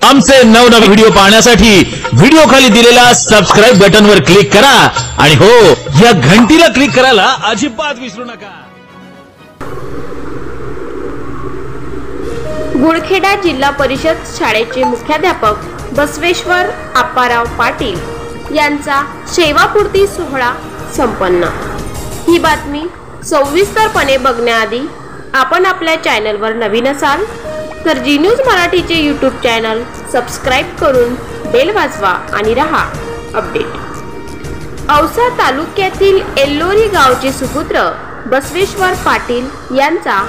आमचे नवनवीन व्हिडिओ पाहण्यासाठी व्हिडिओ खाली दिलेल्या सबस्क्राइब बटनवर क्लिक करा आणि हो या घंटीला क्लिक करायला अजिबात विसरू नका। गुळखेडा जिल्हा परिषद शाळेचे मुख्याध्यापक बसवेश्वर आप्पाराव पाटील यांचा सेवापूर्ती सोहळा संपन्न। ही बातमी सविस्तरपणे बघण्याआधी आपण आपल्या चॅनलवर नवीन असाल तर जी न्यूज मराठीचे यूट्यूब चॅनल सबस्क्राइब करून बेल वाजवा आणि रहा अपडेट। औसा तालुक्यातील एल्लोरी गावचे सुपुत्र बसवेश्वर पाटील यांचा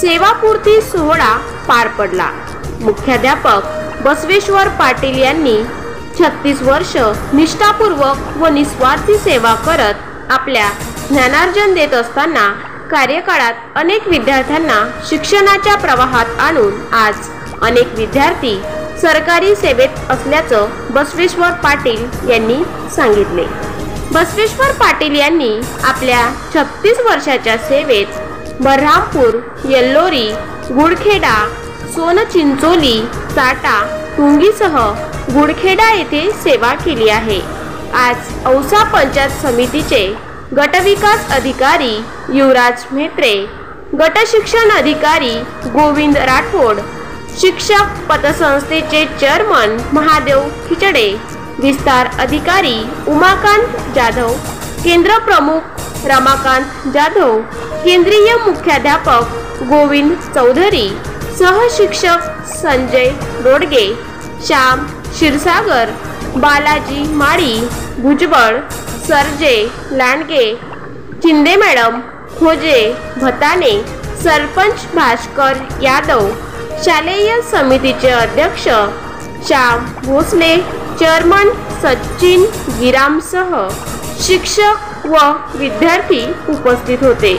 सेवापूर्ती सोहळा पार पडला। मुख्याध्यापक बसवेश्वर पाटील यांनी 36 वर्ष निष्ठापूर्वक व निस्वार्थी सेवा करत आपल्या ज्ञानार्जन देत असताना कार्यकाळात अनेक विद्यार्थ्यांना शिक्षणाच्या प्रवाहात आणून आज अनेक विद्यार्थी सरकारी सेवेत असल्याचं बसवेश्वर पाटील यांनी सांगितले। बसवेश्वर पाटील यांनी आपल्या 36 वर्षाच्या सेवेत बऱ्हामपूर, येल्लोरी, गुळखेडा, सोनचिंचोली, चाटा, टुंगीसह गुळखेडा येथे सेवा केली आहे। आज औसा पंचायत समितीचे गटविकास अधिकारी युवराज म्हेत्रे, गट शिक्षण अधिकारी गोविंद राठोड, शिक्षक पतसंस्थेचे चेअरमन महादेव खिचडे, विस्तार अधिकारी उमाकांत जाधव, केंद्र प्रमुख रमाकांत जाधव, केंद्रीय मुख्याध्यापक गोविंद चौधरी, सहशिक्षक संजय रोडगे, श्याम क्षीरसागर, बालाजी माळी, भुजबळ, सरजे लांडगे, चिंदे मॅडम, खोजे, भताने, सरपंच भास्कर यादव, शालेय समितीचे अध्यक्ष श्याम भोसले, चेअरमन सचिन गिरामसह शिक्षक व विद्यार्थी उपस्थित होते।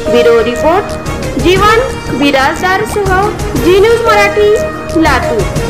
ब्युरो रिपोर्ट जीवन बिराजदार सह जी न्यूज मराठी, लातूर।